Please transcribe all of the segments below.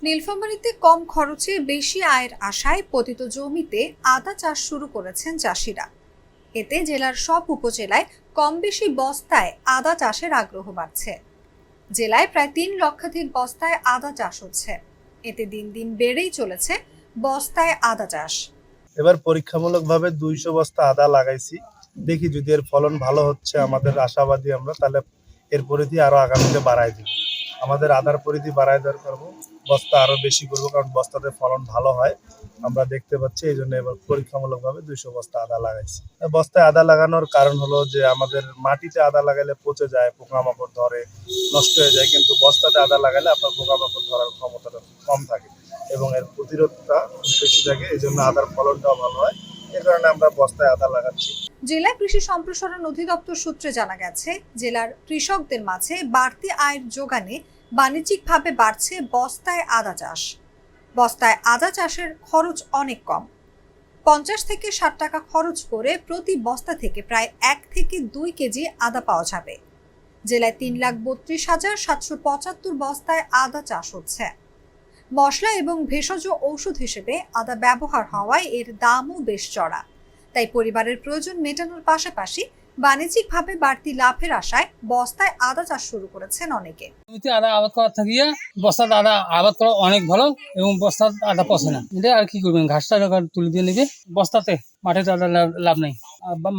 নীলফামারীতে কম খরচে বেশি আয়ের আশায় পতিত জমিতে আদা চাষ শুরু করেছেন চাষিরা। এতে জেলার সব উপজেলায় কম বেশি বস্তায় আদা চাষের আগ্রহ বাড়ছে। জেলায় প্রায় ৩ লক্ষাধিক বস্তায় আদা চাষ হচ্ছে। এতে দিন দিন বেড়েই চলেছে বস্তায় আদা চাষ। এবার পরীক্ষামূলকভাবে 200 বস্তা আদা লাগাইছি। দেখি যদি এর ফলন ভালো হচ্ছে, আমাদের আশাবাদী আমরা, তাহলে এর পরিধি আরো আগামীতে বাড়াই দিব। আমাদের আদার পরিধি বাড়াই দেওয়ার করবো, বস্তা আরো বেশি করবো, কারণ বস্তাতে ফলন ভালো হয় আমরা দেখতে পাচ্ছি। এই জন্য এবার পরীক্ষামূলকভাবে 200 বস্তা আদা লাগাইছি। বস্তায় আদা লাগানোর কারণ হলো যে আমাদের মাটিতে আদা লাগালে পচে যায়, পোকামাকড় ধরে, নষ্ট হয়ে যায়, কিন্তু বস্তাতে আদা লাগালে আপনার পোকামাকড় ধরার ক্ষমতাটা কম থাকে এবং এর প্রতিরোধটা বেশি থাকে। এই জন্য আদার ফলনটাও ভালো হয়। এই কারণে আমরা বস্তায় আদা লাগাচ্ছি। জেলা কৃষি সম্প্রসারণ অধিদপ্তর সূত্রে জানা গেছে, জেলার কৃষকদের মাঝে বাড়তি আয়ের যোগানে বাণিজ্যিকভাবে বাড়ছে বস্তায় আদা চাষ। বস্তায় আদা চাষের খরচ অনেক কম। 50 থেকে 60 টাকা খরচ করে প্রতি বস্তা থেকে প্রায় 1 থেকে 2 কেজি আদা পাওয়া যাবে। জেলায় 3,32,775 বস্তায় আদা চাষ হচ্ছে। মশলা এবং ভেষজ ঔষধ হিসেবে আদা ব্যবহার হওয়ায় এর দামও বেশ চড়া। তাই পরিবারের প্রয়োজন মেটানোর পাশাপাশি বাণিজ্যিকভাবে বাড়তি লাভের আশায় বস্তায় আদা চাষ শুরু করেছেন অনেকে। আদা আবাদ করা থাকিয়া বস্তাতে আদা আবাদ করা অনেক ভালো এবং বস্তার আদা পচে না। এটা আর কি করবেন, ঘাসটা তুলে দিয়ে নেবে বস্তাতে, মাটিতে আদা লাভ নেই,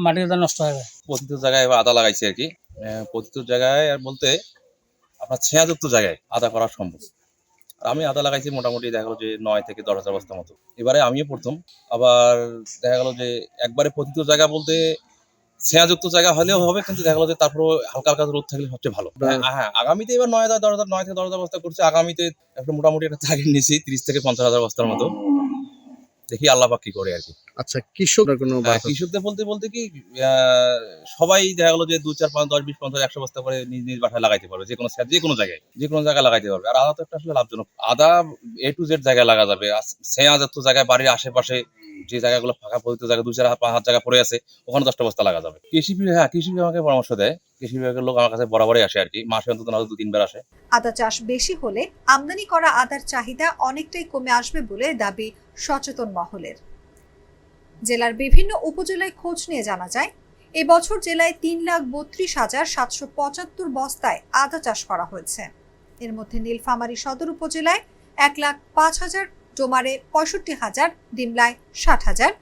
মাটির আদা নষ্ট হয়ে যায়। পতিত জায়গায় এবার আদা লাগাইছি আর কি। পতিত জায়গায় আর বলতে আপনার ছেঁয়াযুক্ত জায়গায় আদা করা সম্ভব। আমি আদা লাগাইছি মোটামুটি দেখা গেলো যে 9 থেকে 10,000 বস্তার মতো। এবারে আমিও প্রথম। আবার দেখা গেলো যে একবারে পতিত জায়গা বলতে ছেঁয়াযুক্ত জায়গা হলেও হবে, কিন্তু দেখা গেলো যে তারপর হালকা হালকা রোদ থাকলে সবচেয়ে ভালো। হ্যাঁ, আগামীতে এবার 9 থেকে 10,000 বস্তা করছে। আগামীতে একটা মোটামুটি একটা টার্গেট নিয়েছি 30 থেকে 50,000 বস্তার মতো। দেখি আল্লাহ পাক কি করে আর কি। আচ্ছা, কৃষকদের বলতে কি সবাই দেখা গেলো যে 2, 4, 5, 10, 20, 50, 100 বস্তা করে নিজ নিজ বাসায় লাগাইতে পারবে, যে কোনো জায়গায় লাগাইতে পারবে। আর আদা তো একটা আসলে লাভজনক। আদা A to Z জায়গায় লাগা যাবে। ছেঁয়াযুক্ত জায়গায়, বাড়ির আশেপাশে যে জায়গাগুলো ফাঁকা পতিত জায়গা 2-4 হাত জায়গা পড়ে আছে, ওখানে 10টা বস্তা লাগা যাবে। কৃষি বিভাগ আমাকে পরামর্শ দেয়। কৃষি বিভাগের লোক আমার কাছে বরাবরই আসে আর কি, মাসে অন্তত 2-3 বার আসে। আদা চাষ বেশি হলে আমদানি করা আদার চাহিদা অনেকটাই কমে আসবে বলে দাবি সচেতন মহলের। জেলার বিভিন্ন উপজেলায় খোঁজ নিয়ে জানা যায়, এবছর জেলায় 3,32,775 বস্তায় আদা চাষ করা হয়েছে। এর মধ্যে নীলফামারী সদর উপজেলায় 1,05,000, ডোমারে 65,000, ডিমলায় 60,000,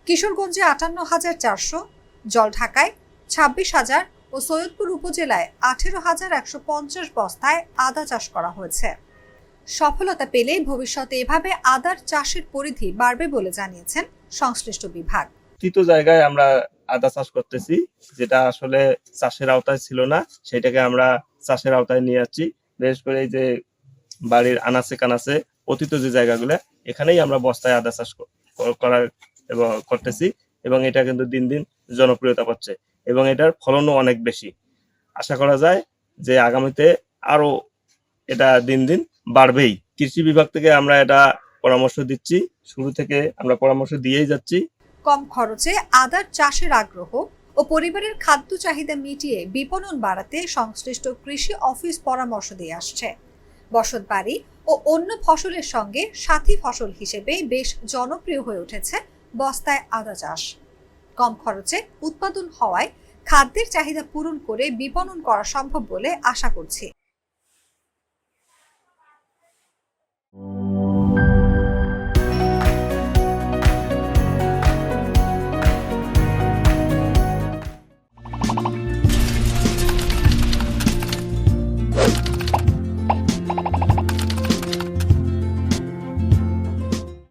কিশোরগঞ্জে 58,400, জলঢাকায় 26,000 ও সৈয়দপুর উপজেলায় 18,150 বস্তায় আদা চাষ করা হয়েছে। সফলতা পেলে ভবিষ্যতে এভাবে আদার চাষের পরিধি বাড়বে বলে জানিয়েছেন সংশ্লিষ্ট বিভাগ। পতিত জায়গায় আমরা আদা চাষ করতেছি, যেটা আসলে চাষের আওতায় ছিল না, সেটাকে আমরা চাষের আওতায় নিয়ে যাচ্ছি। বিশেষ করে এই যে বাড়ির আনাচে কানাচে পতিত যে জায়গাগুলো, এখানেই আমরা বস্তায় আদা চাষ করতেছি এবং এটা কিন্তু দিন দিন জনপ্রিয়তা পাচ্ছে এবং এটার ফলনও অনেক বেশি। আশা করা যায় যে আগামীতে আরো এটা দিন দিন বাড়বেই। কৃষি বিভাগ থেকে আমরা এটা পরামর্শ দিচ্ছি, শুরু থেকে আমরা পরামর্শ দিয়েই যাচ্ছি। কম খরচে আদার চাষের আগ্রহ ও পরিবারের খাদ্য চাহিদা মিটিয়ে বিপণন বাড়াতে সংশ্লিষ্ট কৃষি অফিস পরামর্শ দিয়ে আসছে। বসতবাড়ি ও অন্য ফসলের সঙ্গে সাথী ফসল হিসেবে বেশ জনপ্রিয় হয়ে উঠেছে বস্তায় আদা চাষ। কম খরচে উৎপাদন হওয়ায় খাদ্যের চাহিদা পূরণ করে বিপণন করা সম্ভব বলে আশা করছি।